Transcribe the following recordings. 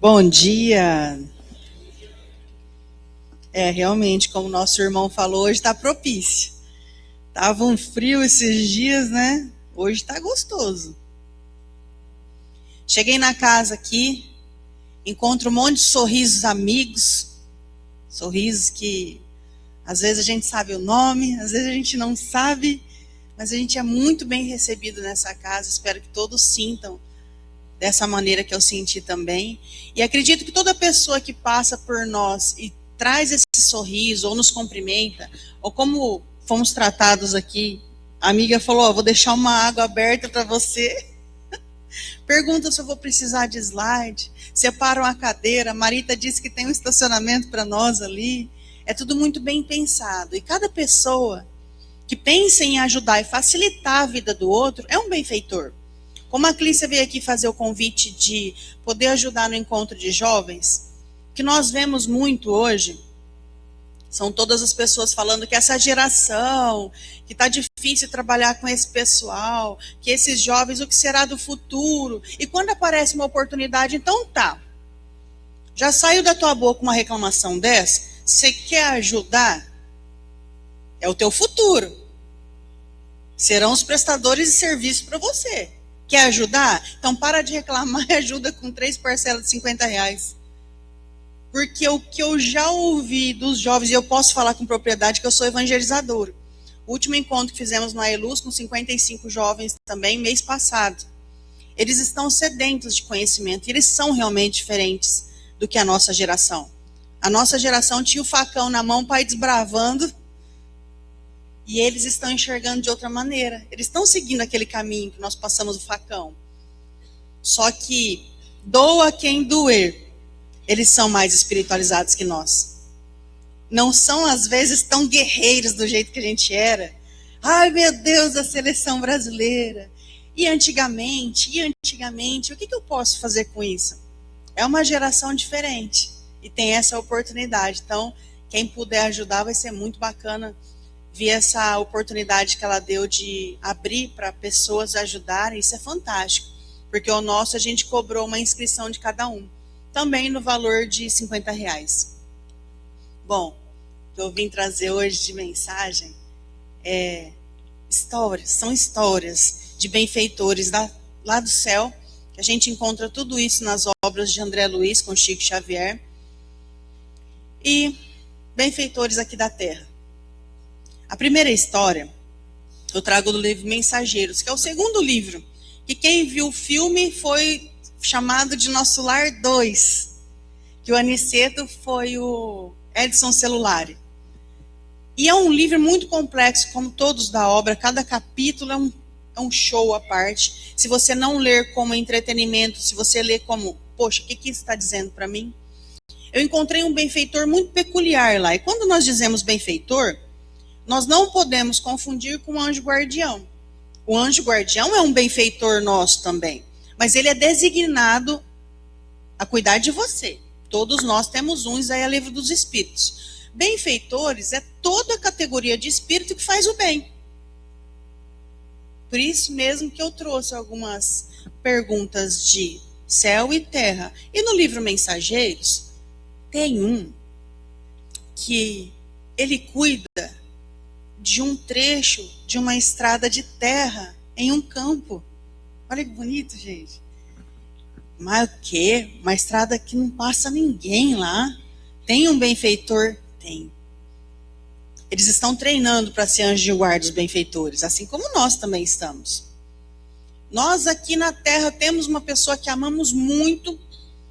Bom dia. Realmente, como nosso irmão falou, hoje está propício. Tava um frio esses dias, né? Hoje está gostoso. Cheguei na casa aqui, encontro um monte de sorrisos amigos, sorrisos que às vezes a gente sabe o nome, às vezes a gente não sabe, mas a gente é muito bem recebido nessa casa. Espero que todos sintam dessa maneira que eu senti também. E acredito que toda pessoa que passa por nós e traz esse sorriso, ou nos cumprimenta, ou como fomos tratados aqui, a amiga falou, vou deixar uma água aberta para você. Pergunta se eu vou precisar de slide, separam a cadeira, a Marita disse que tem um estacionamento para nós ali. É tudo muito bem pensado. E cada pessoa que pensa em ajudar e facilitar a vida do outro é um benfeitor. Como a Clícia veio aqui fazer o convite de poder ajudar no encontro de jovens, o que nós vemos muito hoje são todas as pessoas falando que essa geração, que está difícil trabalhar com esse pessoal, que esses jovens, o que será do futuro? E quando aparece uma oportunidade, então tá. Já saiu da tua boca uma reclamação dessa? Você quer ajudar? É o teu futuro. Serão os prestadores de serviço para você. Quer ajudar? Então para de reclamar e ajuda com 3 parcelas de R$50. Porque o que eu já ouvi dos jovens, e eu posso falar com propriedade que eu sou evangelizadora. O último encontro que fizemos no AELUS com 55 jovens também, mês passado. Eles estão sedentos de conhecimento, e eles são realmente diferentes do que a nossa geração. A nossa geração tinha o facão na mão para ir desbravando, e eles estão enxergando de outra maneira. Eles estão seguindo aquele caminho que nós passamos o facão. Só que, doa quem doer, eles são mais espiritualizados que nós. Não são, às vezes, tão guerreiros do jeito que a gente era. Ai, meu Deus, a seleção brasileira. E antigamente, o que eu posso fazer com isso? É uma geração diferente e tem essa oportunidade. Então, quem puder ajudar vai ser muito bacana ver essa oportunidade que ela deu de abrir para pessoas ajudarem. Isso é fantástico, porque o nosso a gente cobrou uma inscrição de cada um, também no valor de R$50. Bom, o que eu vim trazer hoje de mensagem são histórias de benfeitores lá do céu, que a gente encontra tudo isso nas obras de André Luiz com Chico Xavier, e benfeitores aqui da terra. A primeira história eu trago do livro Mensageiros, que é o segundo livro, que quem viu o filme foi chamado de Nosso Lar 2, que o Aniceto foi o Edson Celulari. E é um livro muito complexo, como todos da obra, cada capítulo é um show à parte. Se você não ler como entretenimento, se você ler como, poxa, o que isso está dizendo para mim? Eu encontrei um benfeitor muito peculiar lá. E quando nós dizemos benfeitor, nós não podemos confundir com o anjo guardião. O anjo guardião é um benfeitor nosso também, mas ele é designado a cuidar de você. Todos nós temos um, Isaías é livro dos espíritos. Benfeitores é toda a categoria de espírito que faz o bem. Por isso mesmo que eu trouxe algumas perguntas de céu e terra. E no livro Mensageiros, tem um que ele cuida de um trecho de uma estrada de terra em um campo. Olha que bonito, gente. Mas o quê? Uma estrada que não passa ninguém lá. Tem um benfeitor? Tem. Eles estão treinando para ser anjos de guarda, os benfeitores, assim como nós também estamos. Nós aqui na terra temos uma pessoa que amamos muito.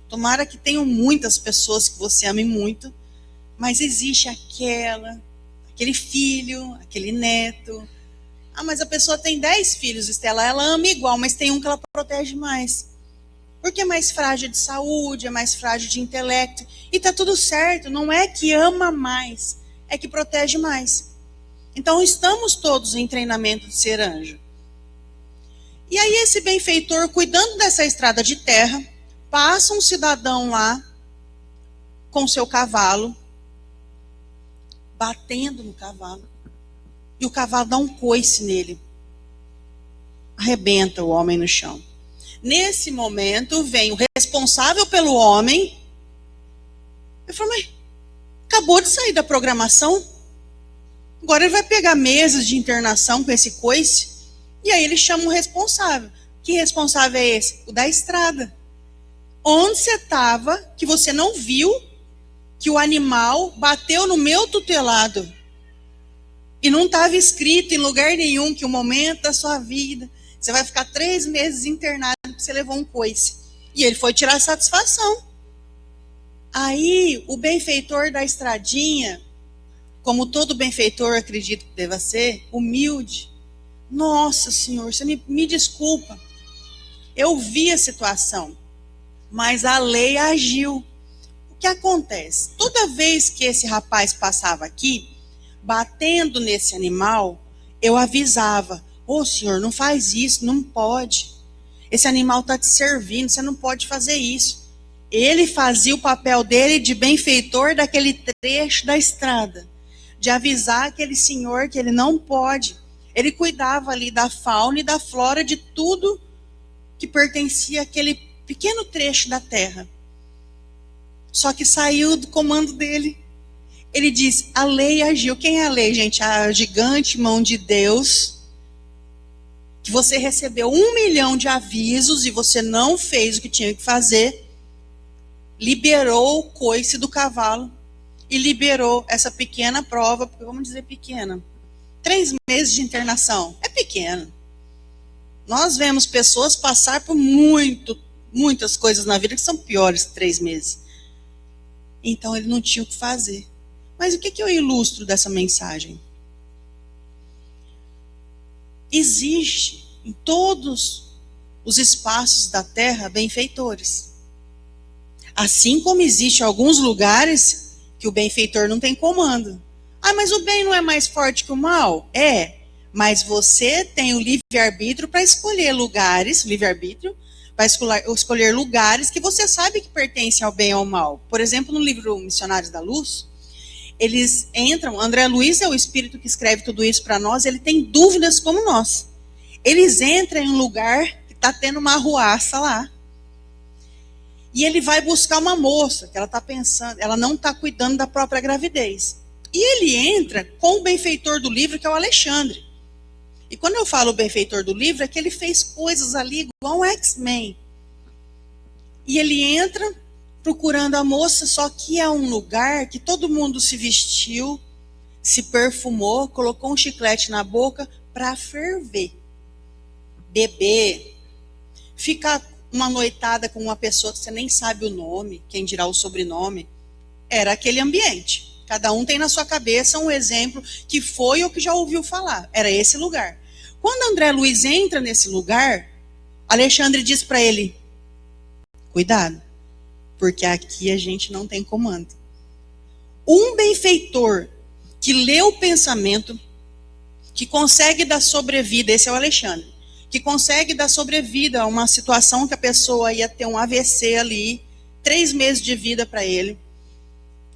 Tomara que tenham muitas pessoas que você ame muito. Mas existe aquele filho, aquele neto. Ah, mas a pessoa tem 10 filhos, Estela, ela ama igual, mas tem um que ela protege mais. Porque é mais frágil de saúde, é mais frágil de intelecto. E tá tudo certo, não é que ama mais, é que protege mais. Então estamos todos em treinamento de ser anjo. E aí esse benfeitor, cuidando dessa estrada de terra, passa um cidadão lá com seu cavalo, batendo no cavalo. E o cavalo dá um coice nele. Arrebenta o homem no chão. Nesse momento, vem o responsável pelo homem. Eu falo, mas acabou de sair da programação. Agora ele vai pegar meses de internação com esse coice. E aí ele chama o responsável. Que responsável é esse? O da estrada. Onde você estava, que você não viu, que o animal bateu no meu tutelado. E não estava escrito em lugar nenhum que o momento da sua vida, você vai ficar 3 meses internado porque você levou um coice. E ele foi tirar satisfação. Aí o benfeitor da estradinha, como todo benfeitor acredito que deva ser, humilde. Nossa, senhor, você me desculpa. Eu vi a situação, mas a lei agiu. O que acontece? Toda vez que esse rapaz passava aqui, batendo nesse animal, eu avisava: ô senhor, não faz isso, não pode. Esse animal está te servindo, você não pode fazer isso. Ele fazia o papel dele de benfeitor daquele trecho da estrada, de avisar aquele senhor que ele não pode. Ele cuidava ali da fauna e da flora de tudo que pertencia àquele pequeno trecho da terra. Só que saiu do comando dele. Ele diz, a lei agiu. Quem é a lei, gente? A gigante mão de Deus, que você recebeu 1 milhão de avisos e você não fez o que tinha que fazer, liberou o coice do cavalo e liberou essa pequena prova, porque vamos dizer pequena, 3 meses de internação, é pequeno. Nós vemos pessoas passar por muitas coisas na vida que são piores que 3 meses. Então ele não tinha o que fazer. Mas o que eu ilustro dessa mensagem? Existe em todos os espaços da terra benfeitores. Assim como existe alguns lugares que o benfeitor não tem comando. Ah, mas o bem não é mais forte que o mal? É, mas você tem o livre-arbítrio para escolher lugares, livre-arbítrio, para escolher lugares que você sabe que pertencem ao bem ou ao mal. Por exemplo, no livro Missionários da Luz, eles entram, André Luiz é o espírito que escreve tudo isso para nós, ele tem dúvidas como nós. Eles entram em um lugar que está tendo uma arruaça lá. E ele vai buscar uma moça, que ela está pensando, ela não está cuidando da própria gravidez. E ele entra com o benfeitor do livro, que é o Alexandre. E quando eu falo benfeitor do livro, é que ele fez coisas ali igual um X-Men. E ele entra procurando a moça, só que é um lugar que todo mundo se vestiu, se perfumou, colocou um chiclete na boca para ferver, beber, ficar uma noitada com uma pessoa que você nem sabe o nome, quem dirá o sobrenome. Era aquele ambiente. Cada um tem na sua cabeça um exemplo que foi ou que já ouviu falar. Era esse lugar. Quando André Luiz entra nesse lugar, Alexandre diz para ele, cuidado, porque aqui a gente não tem comando. Um benfeitor que lê o pensamento, que consegue dar sobrevida, esse é o Alexandre, que consegue dar sobrevida a uma situação que a pessoa ia ter um AVC ali, 3 meses de vida para ele.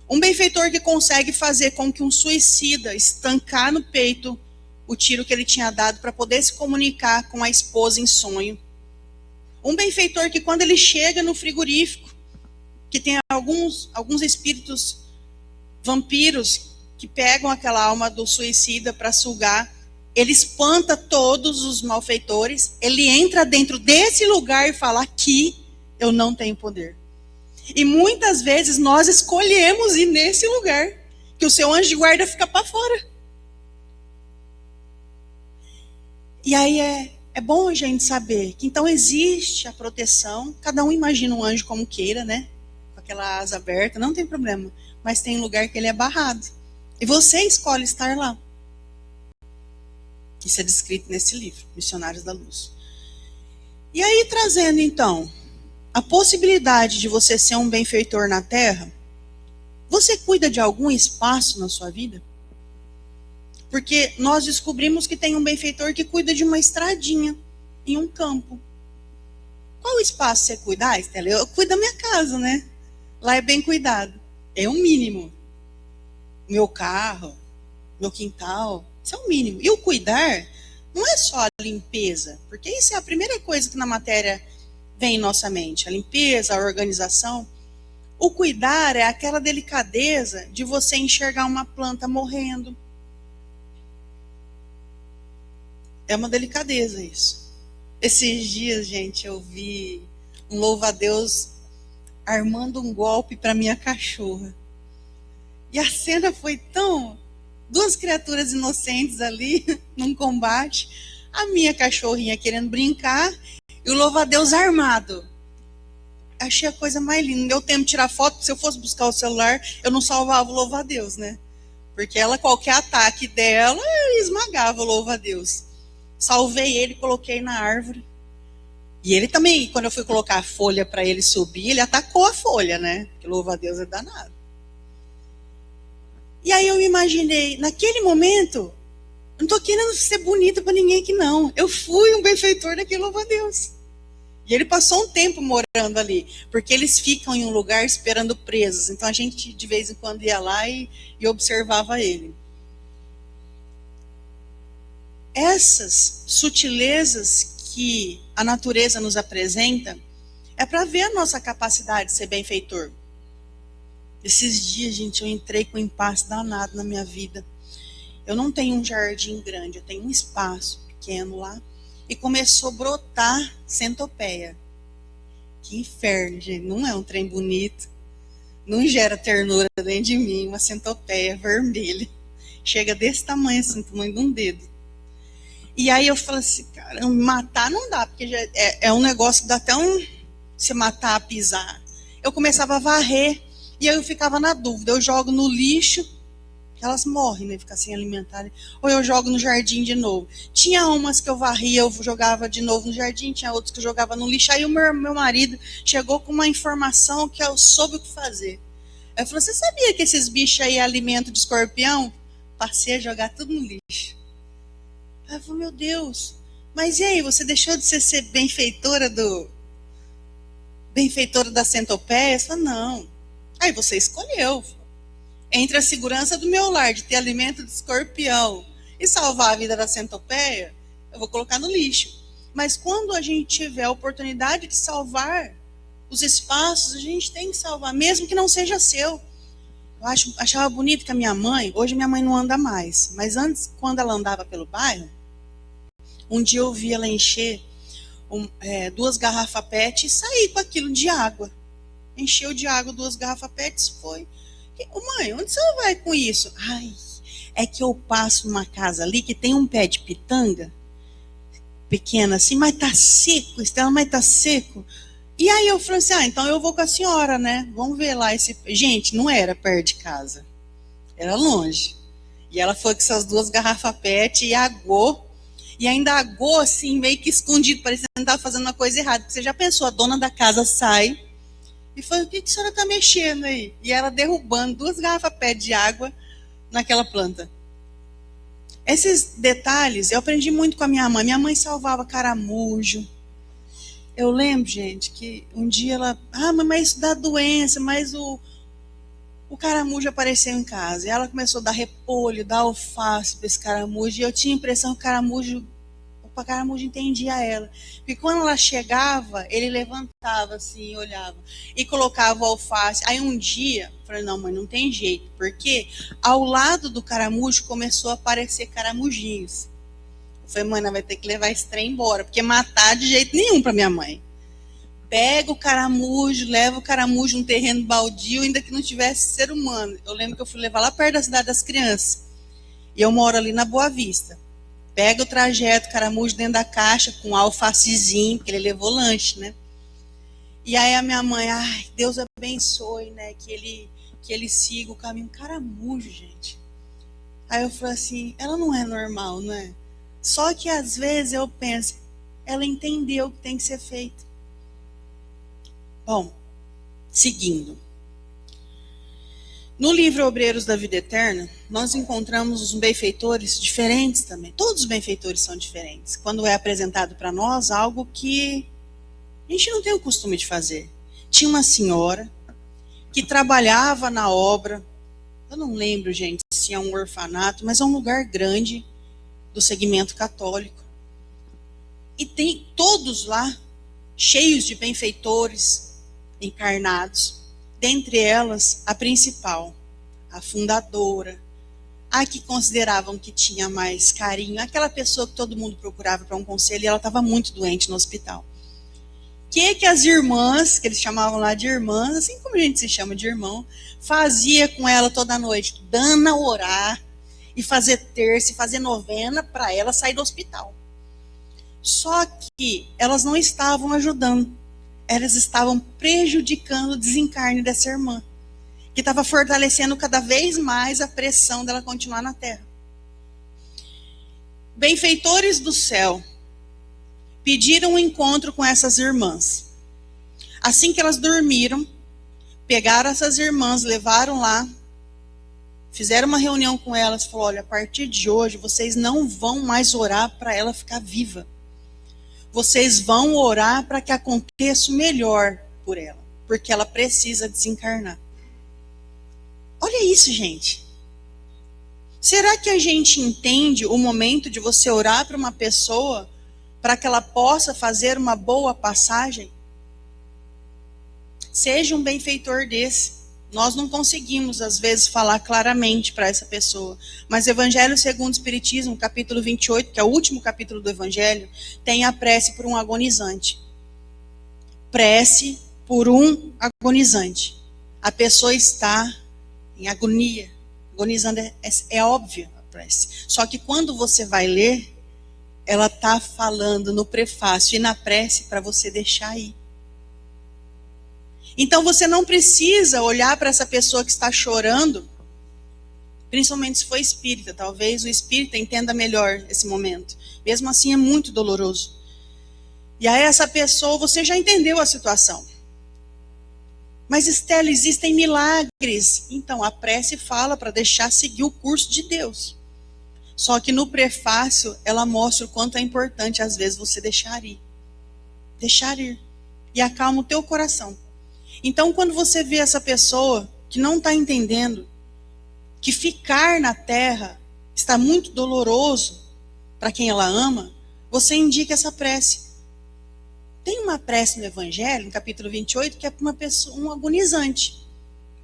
Um benfeitor que consegue fazer com que um suicida estancar no peito o tiro que ele tinha dado para poder se comunicar com a esposa em sonho. Um benfeitor que quando ele chega no frigorífico, que tem alguns espíritos vampiros que pegam aquela alma do suicida para sugar, ele espanta todos os malfeitores, ele entra dentro desse lugar e fala, aqui eu não tenho poder. E muitas vezes nós escolhemos ir nesse lugar, que o seu anjo de guarda fica para fora. E aí é bom a gente saber que então existe a proteção, cada um imagina um anjo como queira, né? Com aquela asa aberta, não tem problema. Mas tem lugar que ele é barrado. E você escolhe estar lá. Isso é descrito nesse livro, Missionários da Luz. E aí, trazendo então a possibilidade de você ser um benfeitor na Terra, você cuida de algum espaço na sua vida? Porque nós descobrimos que tem um benfeitor que cuida de uma estradinha em um campo. Qual espaço você cuida? Ah, Estela, eu cuido da minha casa, né? Lá é bem cuidado. É o mínimo. Meu carro, meu quintal, isso é o mínimo. E o cuidar não é só a limpeza, porque isso é a primeira coisa que na matéria vem em nossa mente? A limpeza, a organização. O cuidar é aquela delicadeza de você enxergar uma planta morrendo. É uma delicadeza isso. Esses dias, gente, eu vi um louva-a-Deus armando um golpe para minha cachorra. E a cena foi tão... Duas criaturas inocentes ali, num combate. A minha cachorrinha querendo brincar e o louva-a-Deus armado. Achei a coisa mais linda. Não deu tempo de tirar foto. Se eu fosse buscar o celular, eu não salvava o louva-a-Deus, né? Porque ela, qualquer ataque dela, esmagava o louva-a-Deus. Salvei ele, coloquei na árvore. E ele também, quando eu fui colocar a folha para ele subir, ele atacou a folha, né? Porque louva-a-Deus é danado. E aí eu me imaginei, naquele momento, eu não estou querendo ser bonita para ninguém aqui não. Eu fui um benfeitor daquele louva-a-Deus. E ele passou um tempo morando ali, porque eles ficam em um lugar esperando presos. Então a gente de vez em quando ia lá e observava ele. Essas sutilezas que a natureza nos apresenta é para ver a nossa capacidade de ser benfeitor. Esses dias, gente, eu entrei com um impasse danado na minha vida. Eu não tenho um jardim grande, eu tenho um espaço pequeno lá. E começou a brotar centopeia. Que inferno, gente. Não é um trem bonito. Não gera ternura dentro de mim, uma centopeia vermelha. Chega desse tamanho, assim, tamanho de um dedo. E aí eu falei assim, cara, matar não dá, porque já é um negócio que dá até se matar, pisar. Eu começava a varrer, e aí eu ficava na dúvida, eu jogo no lixo, que elas morrem, né, ficar sem alimentar, ou eu jogo no jardim de novo. Tinha umas que eu varria, eu jogava de novo no jardim, tinha outras que eu jogava no lixo. Aí o meu marido chegou com uma informação que eu soube o que fazer. Aí eu falei, você sabia que esses bichos aí é alimento de escorpião? Passei a jogar tudo no lixo. Aí eu falei, meu Deus, mas e aí, você deixou de ser benfeitora da centopeia? Eu falei, não. Aí você escolheu. Entre a segurança do meu lar, de ter alimento de escorpião e salvar a vida da centopeia, eu vou colocar no lixo. Mas quando a gente tiver a oportunidade de salvar os espaços, a gente tem que salvar, mesmo que não seja seu. Eu achava bonito que a minha mãe, hoje minha mãe não anda mais, mas antes, quando ela andava pelo bairro, um dia eu vi ela encher 2 garrafas PET e sair com aquilo de água. Encheu de água 2 garrafas PET e foi. Mãe, onde você vai com isso? Ai, é que eu passo numa casa ali que tem um pé de pitanga, pequeno assim, mas tá seco, Estela, mas tá seco. E aí eu falei assim, então eu vou com a senhora, né? Vamos ver lá esse... Gente, não era perto de casa, era longe. E ela foi com essas 2 garrafas PET e agou, e ainda agou assim, meio que escondido, parecendo que estava fazendo uma coisa errada. Porque você já pensou, a dona da casa sai e falou, o que a senhora está mexendo aí? E ela derrubando 2 garrafas PET de água naquela planta. Esses detalhes eu aprendi muito com a minha mãe. Minha mãe salvava caramujo. Eu lembro, gente, que um dia ela... mas isso dá doença, mas o caramujo apareceu em casa. E ela começou a dar repolho, dar alface para esse caramujo. E eu tinha a impressão que o caramujo entendia ela. Porque quando ela chegava, ele levantava assim, olhava. E colocava o alface. Aí um dia, eu falei, não, mãe, não tem jeito. Porque ao lado do caramujo começou a aparecer caramujinhos. Eu falei, mãe, vai ter que levar esse trem embora. Porque matar de jeito nenhum para minha mãe. Pega o caramujo, leva o caramujo num terreno baldio, ainda que não tivesse ser humano. Eu lembro que eu fui levar lá perto da Cidade das Crianças. E eu moro ali na Boa Vista. Pega o trajeto, caramujo dentro da caixa, com um alfacezinho, porque ele levou lanche, né? E aí a minha mãe, Deus abençoe, né? Que ele siga o caminho. Caramujo, gente. Aí eu falei assim, ela não é normal, não é? Só que às vezes eu penso, ela entendeu o que tem que ser feito. Bom, seguindo. No livro Obreiros da Vida Eterna, nós encontramos os benfeitores diferentes também. Todos os benfeitores são diferentes. Quando é apresentado para nós algo que a gente não tem o costume de fazer. Tinha uma senhora que trabalhava na obra, eu não lembro, gente, se é um orfanato, mas é um lugar grande do segmento católico. E tem todos lá cheios de benfeitores encarnados, dentre elas a principal, a fundadora, a que consideravam que tinha mais carinho, aquela pessoa que todo mundo procurava para um conselho e ela estava muito doente no hospital. Que as irmãs, que eles chamavam lá de irmãs, assim como a gente se chama de irmão, fazia com ela toda noite, dando a orar e fazer terça e fazer novena para ela sair do hospital. Só que elas não estavam ajudando, elas estavam prejudicando o desencarne dessa irmã, que estava fortalecendo cada vez mais a pressão dela continuar na Terra. Benfeitores do céu pediram um encontro com essas irmãs. Assim que elas dormiram, pegaram essas irmãs, levaram lá, fizeram uma reunião com elas, falou: olha, a partir de hoje vocês não vão mais orar para ela ficar viva. Vocês vão orar para que aconteça o melhor por ela, porque ela precisa desencarnar. Olha isso, gente. Será que a gente entende o momento de você orar para uma pessoa para que ela possa fazer uma boa passagem? Seja um benfeitor desse. Nós não conseguimos, às vezes, falar claramente para essa pessoa. Mas Evangelho segundo o Espiritismo, capítulo 28, que é o último capítulo do Evangelho, tem a prece por um agonizante. Prece por um agonizante. A pessoa está em agonia. Agonizando é óbvio a prece. Só que quando você vai ler, ela está falando no prefácio e na prece para você deixar ir. Então você não precisa olhar para essa pessoa que está chorando, principalmente se for espírita. Talvez o espírita entenda melhor esse momento. Mesmo assim é muito doloroso. E aí essa pessoa, você já entendeu a situação. Mas Estela, existem milagres. Então a prece fala para deixar seguir o curso de Deus. Só que no prefácio ela mostra o quanto é importante às vezes você deixar ir. Deixar ir. E acalma o teu coração. Então, quando você vê essa pessoa que não está entendendo que ficar na Terra está muito doloroso para quem ela ama, você indica essa prece. Tem uma prece no Evangelho, no capítulo 28, que é para uma pessoa, um agonizante.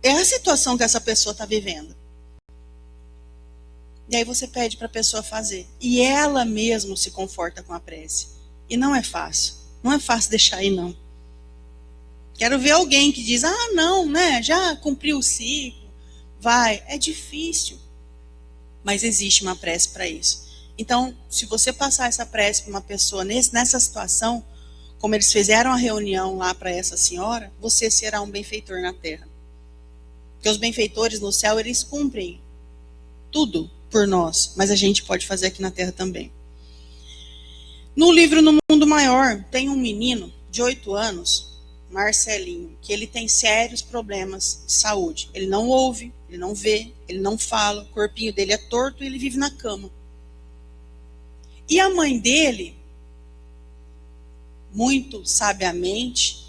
É a situação que essa pessoa está vivendo. E aí você pede para a pessoa fazer. E ela mesma se conforta com a prece. E não é fácil. Não é fácil deixar ir, não. Quero ver alguém que diz: ah, não, né? Já cumpriu o ciclo. Vai. É difícil. Mas existe uma prece para isso. Então, se você passar essa prece para uma pessoa nessa situação, como eles fizeram a reunião lá para essa senhora, você será um benfeitor na Terra. Porque os benfeitores no céu, eles cumprem tudo por nós. Mas a gente pode fazer aqui na Terra também. No livro No Mundo Maior, tem um menino de 8 anos, Marcelinho, que ele tem sérios problemas de saúde. Ele não ouve, ele não vê, ele não fala, o corpinho dele é torto e ele vive na cama. E a mãe dele, muito sabiamente,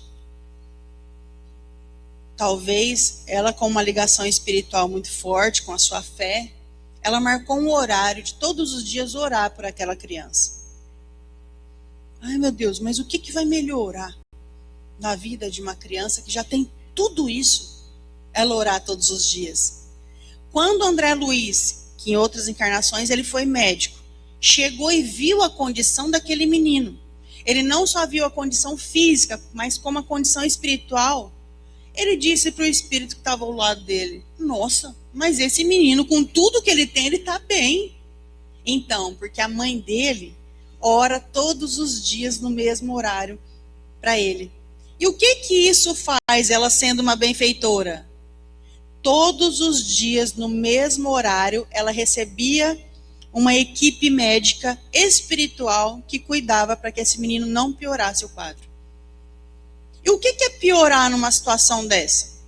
talvez ela com uma ligação espiritual muito forte, com a sua fé, ela marcou um horário de todos os dias orar por aquela criança. Ai, meu Deus, mas o que vai melhorar na vida de uma criança que já tem tudo isso? Ela orar todos os dias. Quando André Luiz, que em outras encarnações ele foi médico, chegou e viu a condição daquele menino, ele não só viu a condição física, mas como a condição espiritual, ele disse para o espírito que estava ao lado dele: nossa, mas esse menino, com tudo que ele tem, ele está bem. Então, porque a mãe dele ora todos os dias no mesmo horário para ele. E o que isso faz, ela sendo uma benfeitora? Todos os dias, no mesmo horário, ela recebia uma equipe médica espiritual que cuidava para que esse menino não piorasse o quadro. E o que é piorar numa situação dessa?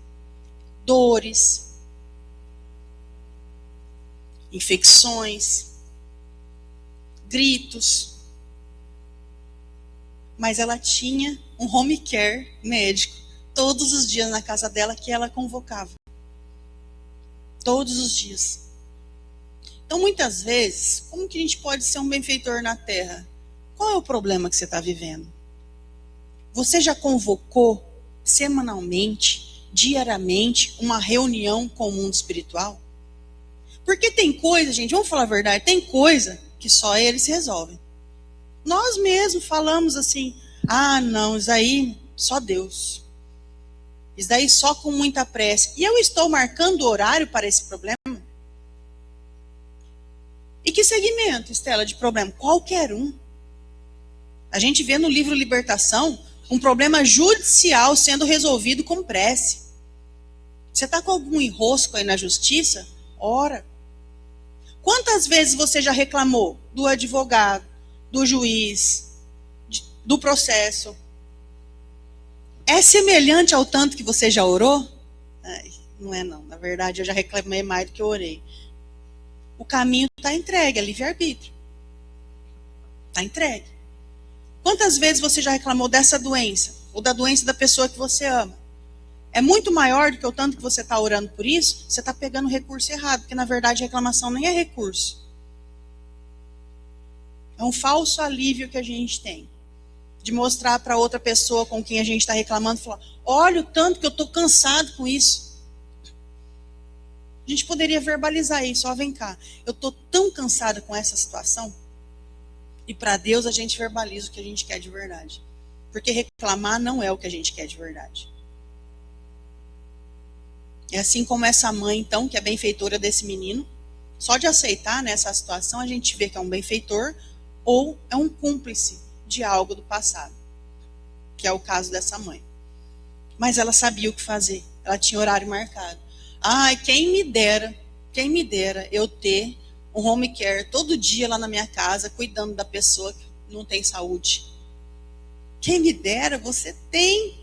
Dores, infecções, gritos. Mas ela tinha um home care médico todos os dias na casa dela que ela convocava. Todos os dias. Então, muitas vezes, como que a gente pode ser um benfeitor na Terra? Qual é o problema que você está vivendo? Você já convocou semanalmente, diariamente, uma reunião com o mundo espiritual? Porque tem coisa, gente, vamos falar a verdade, tem coisa que só eles resolvem. Nós mesmos falamos assim, não, isso aí só Deus. Isso daí só com muita pressa. E eu estou marcando horário para esse problema? E que segmento, Estela, de problema? Qualquer um. A gente vê no livro Libertação um problema judicial sendo resolvido com prece. Você está com algum enrosco aí na justiça? Ora. Quantas vezes você já reclamou do advogado, do juiz, do processo? É semelhante ao tanto que você já orou? Não é não. Na verdade, eu já reclamei mais do que eu orei. O caminho está entregue, é livre-arbítrio. Está entregue. Quantas vezes você já reclamou dessa doença? Ou da doença da pessoa que você ama? É muito maior do que o tanto que você está orando por isso, você está pegando o recurso errado, porque na verdade a reclamação nem é recurso. É um falso alívio que a gente tem. De mostrar para outra pessoa com quem a gente está reclamando, falar, olha o tanto que eu estou cansado com isso. A gente poderia verbalizar isso, ó, vem cá, eu estou tão cansada com essa situação. E para Deus a gente verbaliza o que a gente quer de verdade. Porque reclamar não é o que a gente quer de verdade. É assim como essa mãe, então, que é benfeitora desse menino, só de aceitar nessa situação a gente vê que é um benfeitor ou é um cúmplice de algo do passado, que é o caso dessa mãe. Mas ela sabia o que fazer, ela tinha horário marcado. Quem me dera eu ter um home care todo dia lá na minha casa, cuidando da pessoa que não tem saúde. Quem me dera, você tem.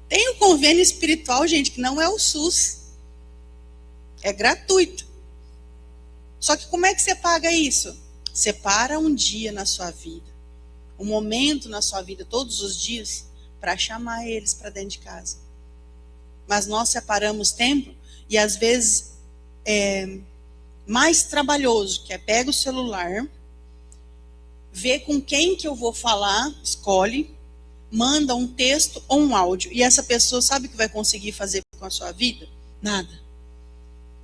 Tem o convênio espiritual, gente, que não é o SUS. É gratuito. Só que como é que você paga isso? Separa um dia na sua vida, um momento na sua vida, todos os dias, para chamar eles para dentro de casa. Mas nós separamos tempo e às vezes é mais trabalhoso, que é pega o celular, vê com quem que eu vou falar, escolhe, manda um texto ou um áudio. E essa pessoa sabe o que vai conseguir fazer com a sua vida? Nada.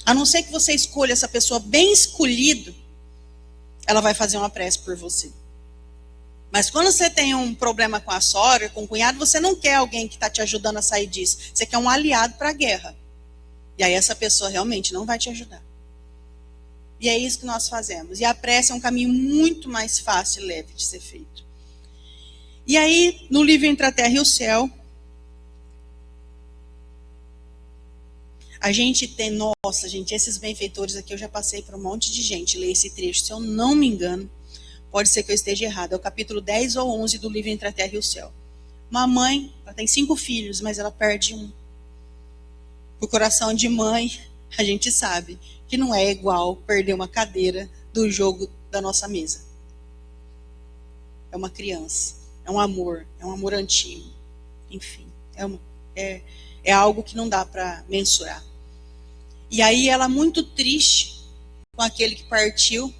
A não ser que você escolha essa pessoa bem escolhida, ela vai fazer uma prece por você. Mas quando você tem um problema com a sogra, com o cunhado, você não quer alguém que está te ajudando a sair disso. Você quer um aliado para a guerra. E aí essa pessoa realmente não vai te ajudar. E é isso que nós fazemos. E a prece é um caminho muito mais fácil e leve de ser feito. E aí, no livro Entre a Terra e o Céu, a gente tem, nossa, gente, esses benfeitores aqui, eu já passei para um monte de gente ler esse trecho, se eu não me engano, pode ser que eu esteja errado, é o capítulo 10 ou 11 do livro Entre a Terra e o Céu. Uma mãe, ela tem 5 filhos, mas ela perde um. Por coração de mãe, a gente sabe que não é igual perder uma cadeira do jogo da nossa mesa. É uma criança. É um amor antigo, enfim, é algo que não dá para mensurar. E aí ela, muito triste com aquele que partiu,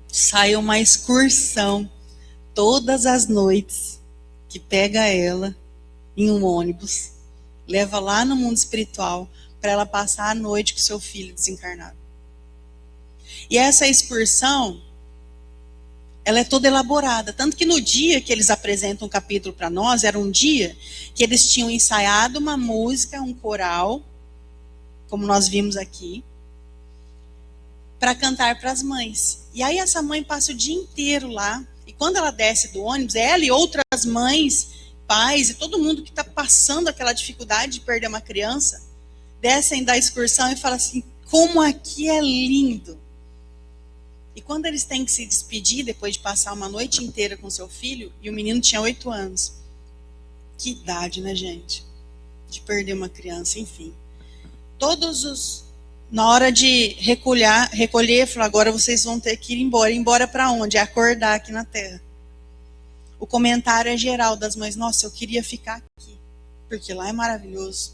sai uma excursão todas as noites, que pega ela em um ônibus, leva lá no mundo espiritual, para ela passar a noite com seu filho desencarnado. E essa excursão, ela é toda elaborada. Tanto que no dia que eles apresentam o capítulo para nós, era um dia que eles tinham ensaiado uma música, um coral, como nós vimos aqui, para cantar para as mães. E aí essa mãe passa o dia inteiro lá, e quando ela desce do ônibus, ela e outras mães, pais e todo mundo que está passando aquela dificuldade de perder uma criança, descem da excursão e falam assim, como aqui é lindo. E quando eles têm que se despedir, depois de passar uma noite inteira com seu filho, e o menino tinha 8 anos. Que idade, né, gente? De perder uma criança, enfim. Na hora de recolher, falou, agora vocês vão ter que ir embora. Ir embora para onde? É acordar aqui na Terra. O comentário é geral das mães, nossa, eu queria ficar aqui, porque lá é maravilhoso.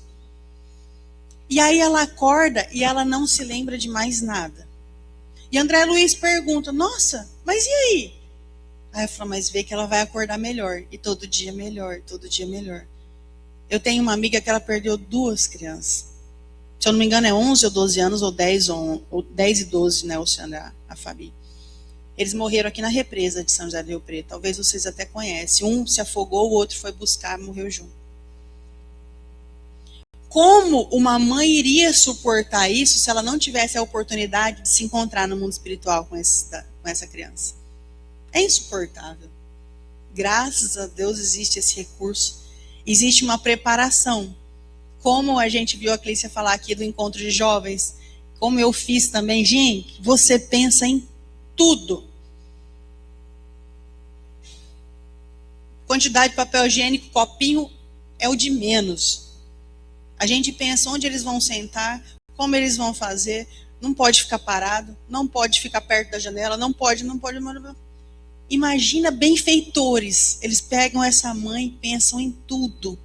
E aí ela acorda e ela não se lembra de mais nada. E André Luiz pergunta, nossa, mas e aí? Aí eu falo, mas vê que ela vai acordar melhor. E todo dia melhor, todo dia melhor. Eu tenho uma amiga que ela perdeu 2 crianças. Se eu não me engano é 11 ou 12 anos, ou 10 e 12, né, Luciana, a Fabi. Eles morreram aqui na represa de São José do Rio Preto. Talvez vocês até conhecem. Um se afogou, o outro foi buscar e morreu junto. Como uma mãe iria suportar isso se ela não tivesse a oportunidade de se encontrar no mundo espiritual com essa criança? É insuportável. Graças a Deus existe esse recurso. Existe uma preparação. Como a gente viu a Clícia falar aqui do encontro de jovens, como eu fiz também, gente, você pensa em tudo. Quantidade de papel higiênico, copinho, é o de menos. A gente pensa onde eles vão sentar, como eles vão fazer, não pode ficar parado, não pode ficar perto da janela, não pode. Imagina benfeitores, eles pegam essa mãe e pensam em tudo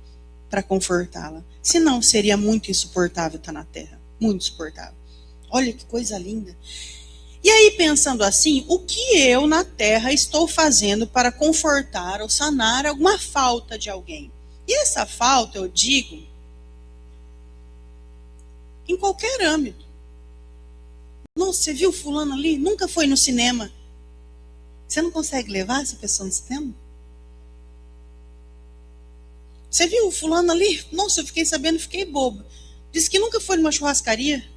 para confortá-la. Senão seria muito insuportável estar na terra, muito insuportável. Olha que coisa linda. E aí, pensando assim, o que eu na terra estou fazendo para confortar ou sanar alguma falta de alguém? E essa falta, eu digo, em qualquer âmbito. Nossa, você viu fulano ali? Nunca foi no cinema. Você não consegue levar essa pessoa no cinema? Você viu o fulano ali? Nossa, eu fiquei sabendo, fiquei bobo. Disse que nunca foi numa churrascaria.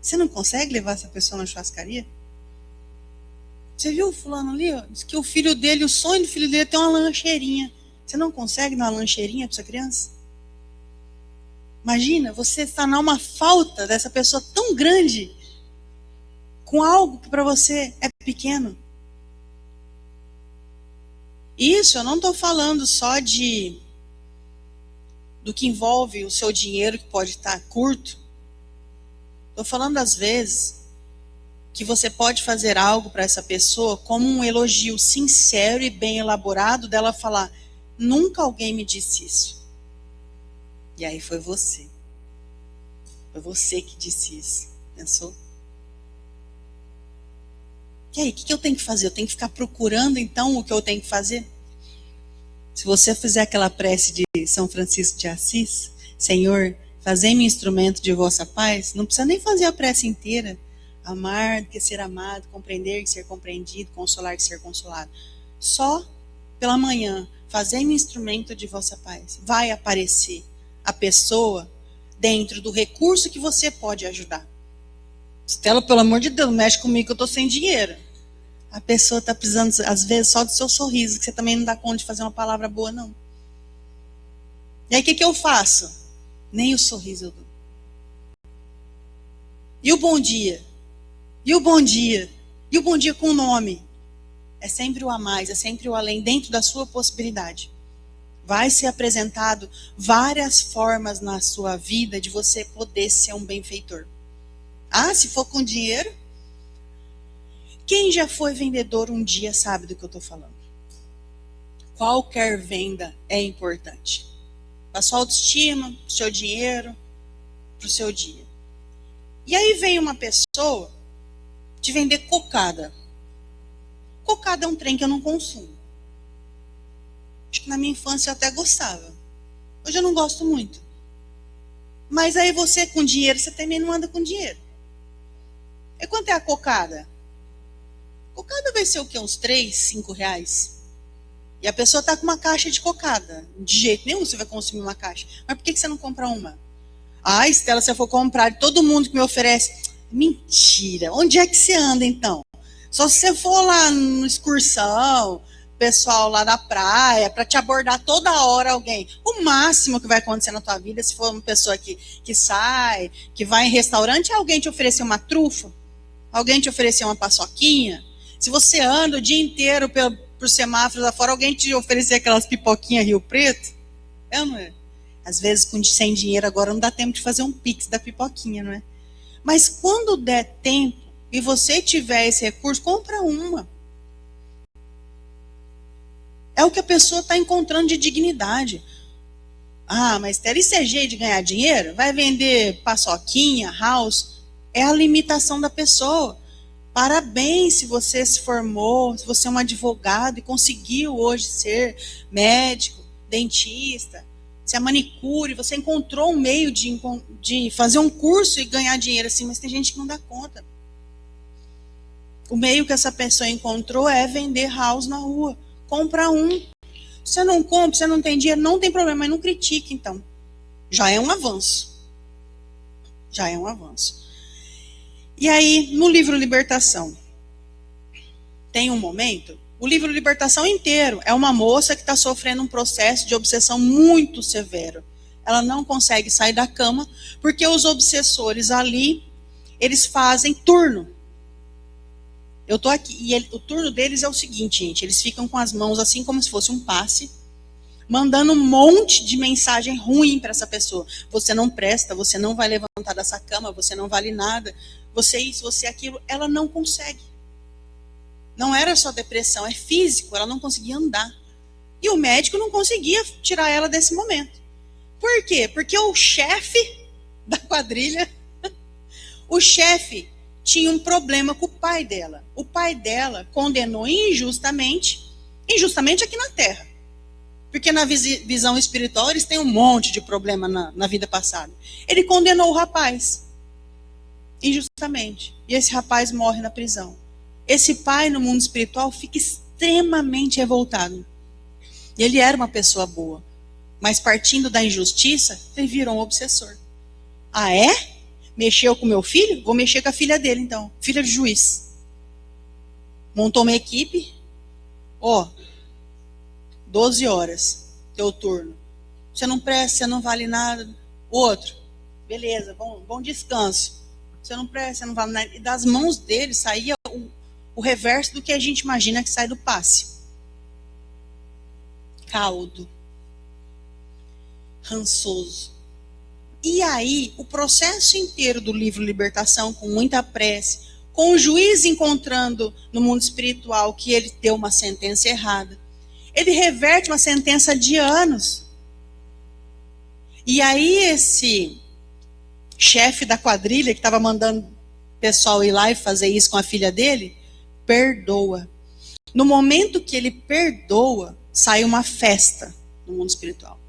Você não consegue levar essa pessoa na churrascaria? Você viu o fulano ali? Ó? Diz que o filho dele, o sonho do filho dele é ter uma lancheirinha. Você não consegue dar uma lancheirinha para essa criança? Imagina, você sanar uma falta dessa pessoa tão grande com algo que para você é pequeno. Isso eu não estou falando só do que envolve o seu dinheiro, que pode estar curto. Estou falando, às vezes, que você pode fazer algo para essa pessoa como um elogio sincero e bem elaborado dela falar, nunca alguém me disse isso. E aí foi você. Foi você que disse isso. Pensou? E aí, o que eu tenho que fazer? Eu tenho que ficar procurando, então, o que eu tenho que fazer? Se você fizer aquela prece de São Francisco de Assis, Senhor, fazei-me instrumento de vossa paz, não precisa nem fazer a prece inteira. Amar que ser amado, compreender que ser compreendido, consolar que ser consolado. Só pela manhã, fazei-me instrumento de vossa paz. Vai aparecer a pessoa dentro do recurso que você pode ajudar. Estela, pelo amor de Deus, não mexe comigo que eu estou sem dinheiro. A pessoa está precisando, às vezes, só do seu sorriso, que você também não dá conta de fazer uma palavra boa, não. E aí, o que eu faço? Nem o sorriso eu dou. E o bom dia? E o bom dia? E o bom dia com o nome? É sempre o a mais, é sempre o além, dentro da sua possibilidade. Vai ser apresentado várias formas na sua vida de você poder ser um benfeitor. Ah, se for com dinheiro? Quem já foi vendedor um dia sabe do que eu estou falando. Qualquer venda é importante. Para sua autoestima, para o seu dinheiro, para o seu dia. E aí vem uma pessoa te vender cocada. Cocada é um trem que eu não consumo. Acho que na minha infância eu até gostava. Hoje eu não gosto muito. Mas aí você com dinheiro, você também não anda com dinheiro. E quanto é a cocada? Cocada vai ser o quê? Uns 3, 5 reais? E a pessoa está com uma caixa de cocada. De jeito nenhum você vai consumir uma caixa. Mas por que você não compra uma? Ah, Estela, se eu for comprar de todo mundo que me oferece. Mentira. Onde é que você anda, então? Só se você for lá numa excursão, pessoal lá da praia, para te abordar toda hora alguém. O máximo que vai acontecer na tua vida, se for uma pessoa que sai, que vai em restaurante, é alguém te oferecer uma trufa, alguém te oferecer uma paçoquinha. Se você anda o dia inteiro por semáforos lá fora, alguém te oferecer aquelas pipoquinhas Rio Preto, é ou não é? Às vezes, sem dinheiro agora, não dá tempo de fazer um pix da pipoquinha, não é? Mas quando der tempo e você tiver esse recurso, compra uma. É o que a pessoa está encontrando de dignidade. Ah, mas ter isso é jeito de ganhar dinheiro? Vai vender paçoquinha, house? É a limitação da pessoa. Parabéns se você se formou, se você é um advogado e conseguiu hoje ser médico, dentista, se é manicure, você encontrou um meio de fazer um curso e ganhar dinheiro assim, mas tem gente que não dá conta. O meio que essa pessoa encontrou é vender house na rua. Compra um. Você não compra, você não tem dinheiro, não tem problema, mas não critique então. Já é um avanço. Já é um avanço. E aí, no livro Libertação, tem um momento, o livro Libertação inteiro é uma moça que está sofrendo um processo de obsessão muito severo. Ela não consegue sair da cama, porque os obsessores ali, eles fazem turno. Eu estou aqui, e o turno deles é o seguinte, gente, eles ficam com as mãos assim como se fosse um passe, mandando um monte de mensagem ruim para essa pessoa. Você não presta, você não vai levantar dessa cama, você não vale nada, você isso, você aquilo. Ela não consegue. Não era só depressão, é físico, ela não conseguia andar. E o médico não conseguia tirar ela desse momento. Por quê? Porque o chefe da quadrilha, o chefe tinha um problema com o pai dela. O pai dela condenou injustamente aqui na Terra. Porque na visão espiritual eles têm um monte de problema na vida passada. Ele condenou o rapaz, injustamente. E esse rapaz morre na prisão. Esse pai no mundo espiritual fica extremamente revoltado. E ele era uma pessoa boa. Mas partindo da injustiça, ele virou um obsessor. Ah, é? Mexeu com meu filho? Vou mexer com a filha dele então. Filha de juiz. Montou uma equipe. 12 horas, teu turno. Você não presta, você não vale nada. Outro, beleza, bom descanso. Você não presta, você não vale nada. E das mãos dele saía o reverso do que a gente imagina que sai do passe. Caldo. Rançoso. E aí, o processo inteiro do livro Libertação, com muita prece, com o juiz encontrando no mundo espiritual que ele deu uma sentença errada, ele reverte uma sentença de anos. E aí esse chefe da quadrilha, que estava mandando o pessoal ir lá e fazer isso com a filha dele, perdoa. No momento que ele perdoa, sai uma festa no mundo espiritual.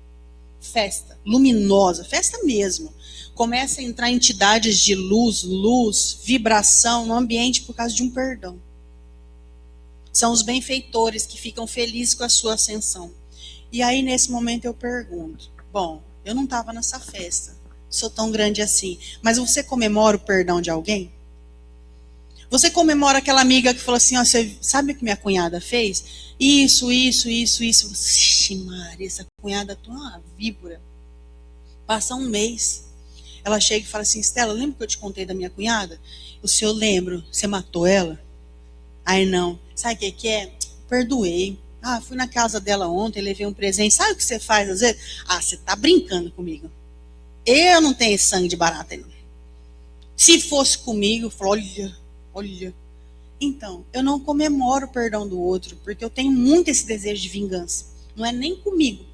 Festa luminosa, festa mesmo. Começa a entrar entidades de luz, vibração no ambiente por causa de um perdão. São os benfeitores que ficam felizes com a sua ascensão. E aí, nesse momento, eu pergunto: bom, eu não estava nessa festa, sou tão grande assim, mas você comemora o perdão de alguém? Você comemora aquela amiga que falou assim: ó, você sabe o que minha cunhada fez? Isso. Ixi, Maria, essa cunhada tua é uma víbora. Passa um mês. Ela chega e fala assim: Estela, lembra que eu te contei da minha cunhada? O senhor lembra? Você matou ela? Aí não. Sabe o que é? Perdoei. Ah, fui na casa dela ontem, levei um presente. Sabe o que você faz às vezes? Ah, você tá brincando comigo. Eu não tenho sangue de barata, não. Se fosse comigo, eu falo, olha. Então, eu não comemoro o perdão do outro, porque eu tenho muito esse desejo de vingança. Não é nem comigo.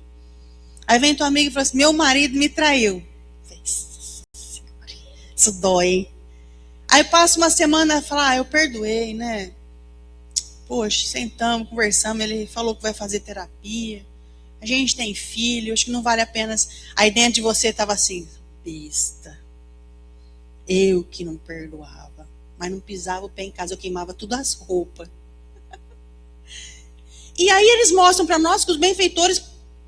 Aí vem tua amiga e fala assim: meu marido me traiu. Isso dói, hein? Aí passa uma semana e fala: eu perdoei, né? Poxa, sentamos, conversamos, ele falou que vai fazer terapia. A gente tem filho, acho que não vale a pena. Aí dentro de você estava assim: besta. Eu que não perdoava. Mas não pisava o pé em casa, eu queimava todas as roupas. E aí eles mostram para nós que os benfeitores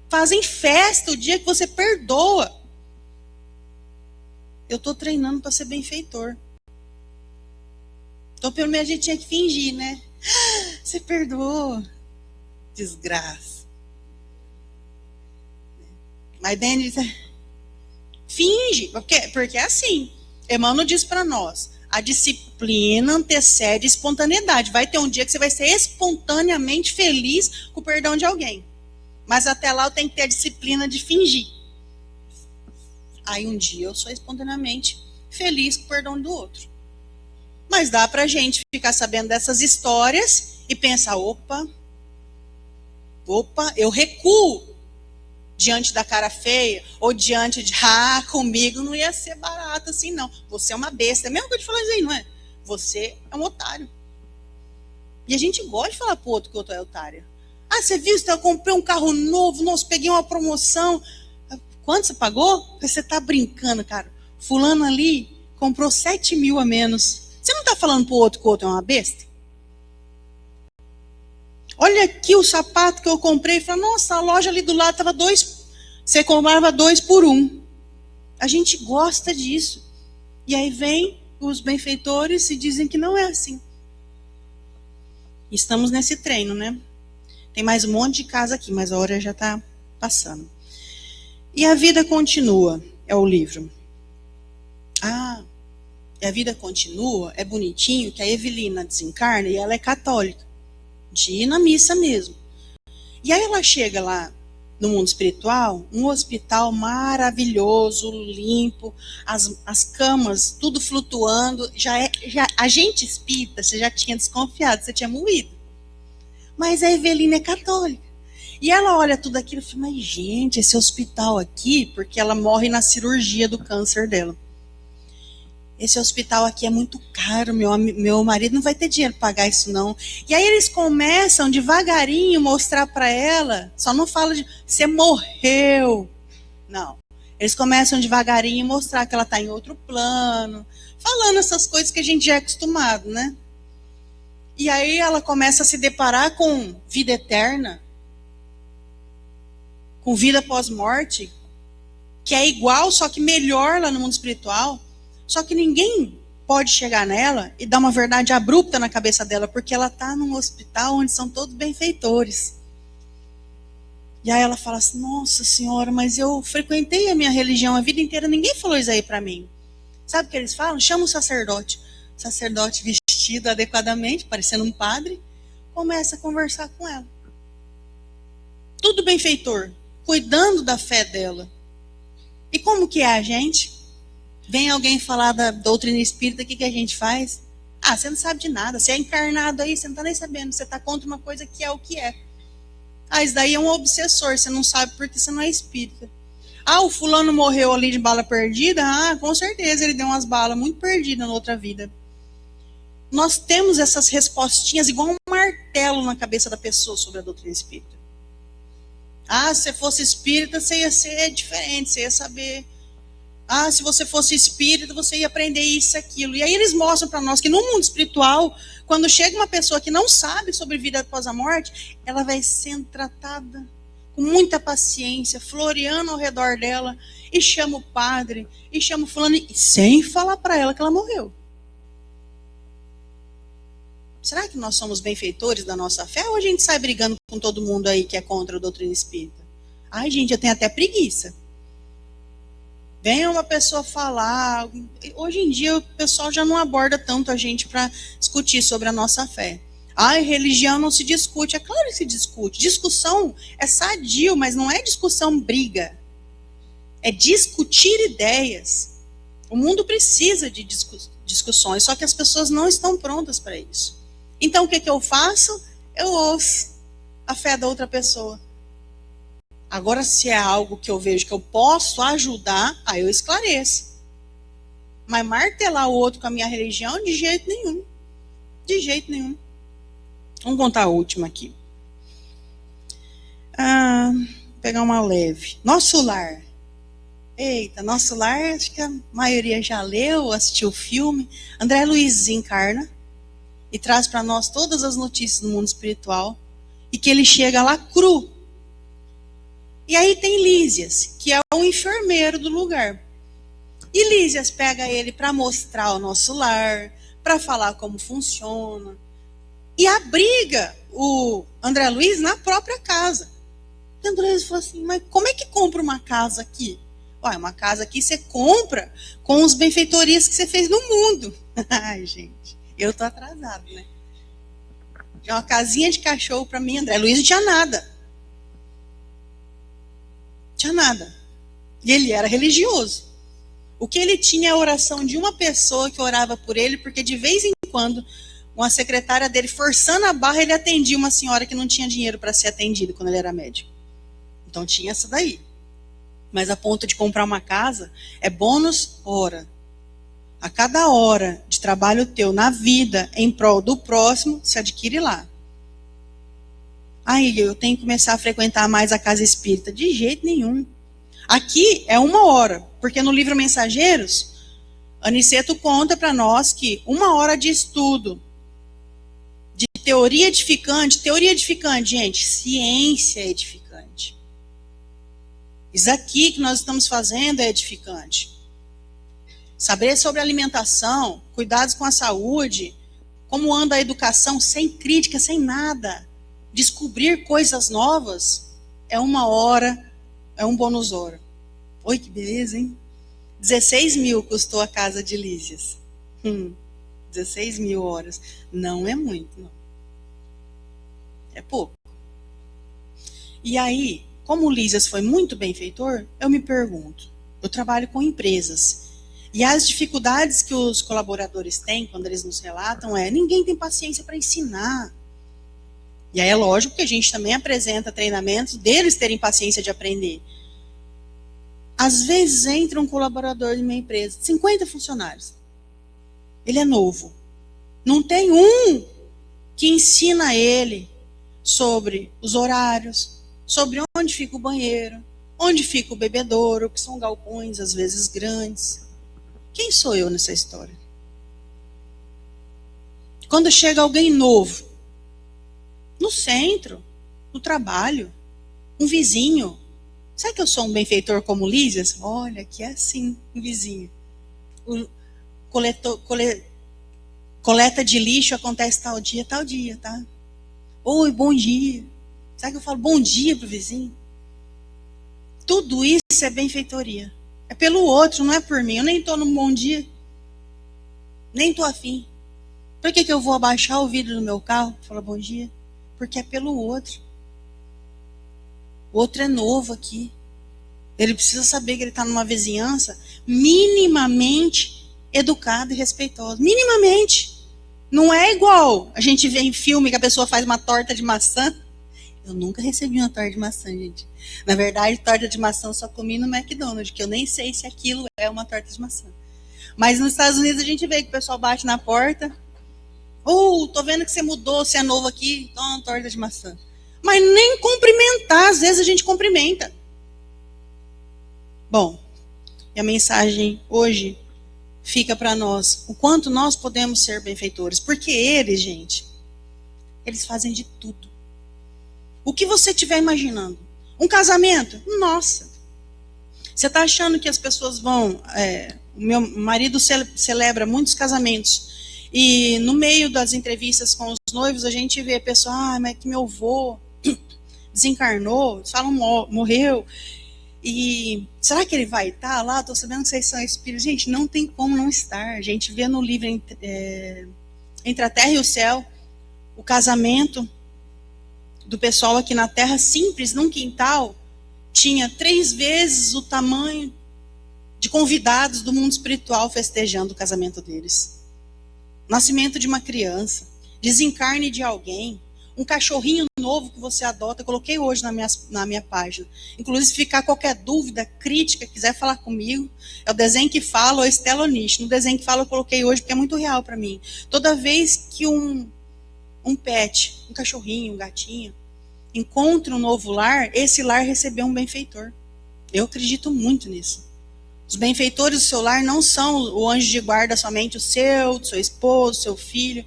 fazem festa o dia que você perdoa. Eu estou treinando para ser benfeitor. Então, pelo menos a gente tinha que fingir, né? Você perdoou. Desgraça. Mas dentro finge, porque é assim. Emmanuel diz para nós: a disciplina antecede a espontaneidade. Vai ter um dia que você vai ser espontaneamente feliz com o perdão de alguém. Mas até lá eu tenho que ter a disciplina de fingir. Aí um dia eu sou espontaneamente feliz com o perdão do outro. Mas dá pra gente ficar sabendo dessas histórias e pensar: opa, eu recuo diante da cara feia, ou diante de, comigo não ia ser barato assim não. Você é uma besta. É mesmo que eu te falei aí, não é? Você é um otário. E a gente gosta de falar pro outro que o outro é otário. Ah, você viu? Eu comprei um carro novo, nossa, peguei uma promoção. Quanto você pagou? Você tá brincando, cara. Fulano ali comprou 7 mil a menos. Você não tá falando pro outro que o outro é uma besta? Olha aqui o sapato que eu comprei. Fala, nossa, a loja ali do lado estava 2. Você comprava 2 por 1. A gente gosta disso. E aí vem os benfeitores e dizem que não é assim. Estamos nesse treino, né? Tem mais um monte de casa aqui, mas a hora já está passando. E a vida continua, é o livro. Ah, e a vida continua, é bonitinho que a Evelina desencarna e ela é católica. De ir na missa mesmo. E aí ela chega lá no mundo espiritual, um hospital maravilhoso, limpo, as camas tudo flutuando. A gente espírita, você já tinha desconfiado, você tinha moído. Mas a Evelina é católica. E ela olha tudo aquilo e fala, mas gente, esse hospital aqui, porque ela morre na cirurgia do câncer dela. Esse hospital aqui é muito caro, meu marido não vai ter dinheiro para pagar isso não. E aí eles começam devagarinho mostrar para ela, só não fala de você morreu. Não. Eles começam devagarinho mostrar que ela está em outro plano, falando essas coisas que a gente já é acostumado, né? E aí ela começa a se deparar com vida eterna, com vida pós-morte, que é igual, só que melhor lá no mundo espiritual. Só que ninguém pode chegar nela e dar uma verdade abrupta na cabeça dela, porque ela está num hospital onde são todos benfeitores. E aí ela fala assim, nossa senhora, mas eu frequentei a minha religião a vida inteira, ninguém falou isso aí para mim. Sabe o que eles falam? Chama o sacerdote. O sacerdote vestido adequadamente, parecendo um padre, começa a conversar com ela. Tudo benfeitor, cuidando da fé dela. E como que é a gente? Vem alguém falar da doutrina espírita, o que a gente faz? Ah, você não sabe de nada, você é encarnado aí, você não está nem sabendo, você está contra uma coisa que é o que é. Ah, isso daí é um obsessor, você não sabe porque você não é espírita. Ah, o fulano morreu ali de bala perdida? Ah, com certeza, ele deu umas balas muito perdidas na outra vida. Nós temos essas respostinhas igual um martelo na cabeça da pessoa sobre a doutrina espírita. Ah, se você fosse espírita, você ia ser diferente, você ia saber... Ah, se você fosse espírita, você ia aprender isso e aquilo. E aí eles mostram para nós que no mundo espiritual, quando chega uma pessoa que não sabe sobre vida após a morte, ela vai sendo tratada com muita paciência, floreando ao redor dela, e chama o padre, e chama o fulano, sem falar para ela que ela morreu. Será que nós somos benfeitores da nossa fé ou a gente sai brigando com todo mundo aí que é contra a doutrina espírita? Ai, gente, eu tenho até preguiça. Vem uma pessoa falar. Hoje em dia o pessoal já não aborda tanto a gente para discutir sobre a nossa fé. Ai, religião não se discute. É claro que se discute. Discussão é sadio, mas não é discussão briga. É discutir ideias. O mundo precisa de discussões, só que as pessoas não estão prontas para isso. Então o que eu faço? Eu ouço a fé da outra pessoa. Agora, se é algo que eu vejo que eu posso ajudar, aí eu esclareço. Mas martelar o outro com a minha religião, de jeito nenhum. De jeito nenhum. Vamos contar a última aqui. Vou pegar uma leve. Nosso Lar. Eita, Nosso Lar, acho que a maioria já leu, assistiu o filme. André Luiz encarna e traz para nós todas as notícias do mundo espiritual. E que ele chega lá cru. E aí tem Lísias, que é o enfermeiro do lugar. E Lísias pega ele para mostrar o nosso lar, para falar como funciona. E abriga o André Luiz na própria casa. O André Luiz falou assim, mas como é que compra uma casa aqui? Ué, uma casa aqui você compra com os benfeitorias que você fez no mundo. Ai, gente, eu tô atrasado, né? Tinha uma casinha de cachorro para mim, André Luiz não tinha nada. Tinha nada. E ele era religioso. O que ele tinha é a oração de uma pessoa que orava por ele, porque de vez em quando, uma secretária dele, forçando a barra, ele atendia uma senhora que não tinha dinheiro para ser atendida quando ele era médico. Então tinha essa daí. Mas a ponto de comprar uma casa, é bônus hora. A cada hora de trabalho teu na vida em prol do próximo, se adquire lá. Aí eu tenho que começar a frequentar mais a casa espírita. De jeito nenhum. Aqui é 1 hora, porque no livro Mensageiros, Aniceto conta para nós que 1 hora de estudo, de teoria edificante, gente, ciência edificante. Isso aqui que nós estamos fazendo é edificante. Saber sobre alimentação, cuidados com a saúde, como anda a educação, sem crítica, sem nada. Descobrir coisas novas é 1 hora, é um bônus hora. Oi, que beleza, hein? 16 mil custou a casa de Lísias. 16 mil horas. Não é muito, não. É pouco. E aí, como o Lísias foi muito benfeitor, eu me pergunto, eu trabalho com empresas, e as dificuldades que os colaboradores têm, quando eles nos relatam, ninguém tem paciência para ensinar. E aí é lógico que a gente também apresenta treinamentos deles terem paciência de aprender. Às vezes entra um colaborador de uma empresa, 50 funcionários. Ele é novo. Não tem um que ensina ele sobre os horários, sobre onde fica o banheiro, onde fica o bebedouro, que são galpões, às vezes grandes. Quem sou eu nessa história? Quando chega alguém novo, no centro, no trabalho, um vizinho. Será que eu sou um benfeitor como Lísias? Olha, que é assim, um vizinho. O coleta de lixo acontece tal dia, tá? Oi, bom dia. Será que eu falo bom dia pro vizinho? Tudo isso é benfeitoria. É pelo outro, não é por mim. Eu nem estou num bom dia. Nem estou afim. Por que eu vou abaixar o vidro do meu carro e falar bom dia? Porque é pelo outro. O outro é novo aqui. Ele precisa saber que ele está numa vizinhança minimamente educada e respeitosa. Minimamente. Não é igual a gente vê em filme que a pessoa faz uma torta de maçã. Eu nunca recebi uma torta de maçã, gente. Na verdade, torta de maçã eu só comi no McDonald's, que eu nem sei se aquilo é uma torta de maçã. Mas nos Estados Unidos a gente vê que o pessoal bate na porta. Tô vendo que você mudou, você é novo aqui, toma uma torta de maçã. Mas nem cumprimentar, às vezes a gente cumprimenta. Bom, e a mensagem hoje fica para nós, o quanto nós podemos ser benfeitores. Porque eles, gente, eles fazem de tudo. O que você estiver imaginando. Um casamento? Nossa. Você está achando que as pessoas vão... o meu marido celebra muitos casamentos. E no meio das entrevistas com os noivos, a gente vê a pessoa, mas que meu avô desencarnou, eles falam morreu. E será que ele vai estar lá? Estou sabendo que vocês são espíritos. Gente, não tem como não estar. A gente vê no livro Entre a Terra e o Céu, o casamento do pessoal aqui na Terra, simples, num quintal, tinha 3 vezes o tamanho de convidados do mundo espiritual festejando o casamento deles. Nascimento de uma criança, desencarne de alguém, um cachorrinho novo que você adota. Eu coloquei hoje na minha página. Inclusive, se ficar qualquer dúvida, crítica, quiser falar comigo, é o Desenho que Fala ou Estela Onish. No Desenho que Fala eu coloquei hoje porque é muito real para mim. Toda vez que um pet, um cachorrinho, um gatinho, encontra um novo lar, esse lar recebeu um benfeitor. Eu acredito muito nisso. Os benfeitores do seu lar não são o anjo de guarda somente o seu, do seu esposo, do seu filho.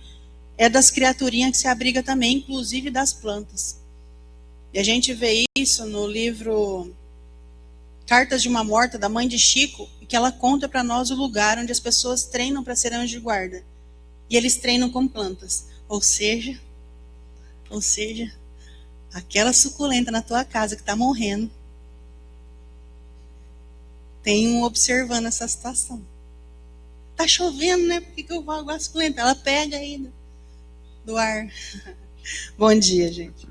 É das criaturinhas que se abriga também, inclusive das plantas. E a gente vê isso no livro Cartas de uma Morta, da mãe de Chico, que ela conta para nós o lugar onde as pessoas treinam para ser anjo de guarda. E eles treinam com plantas. Ou seja, aquela suculenta na tua casa que está morrendo, tem um observando essa situação. Tá chovendo, né? Por que eu vou aguar a suculenta? Ela pega aí do ar. Bom dia, gente.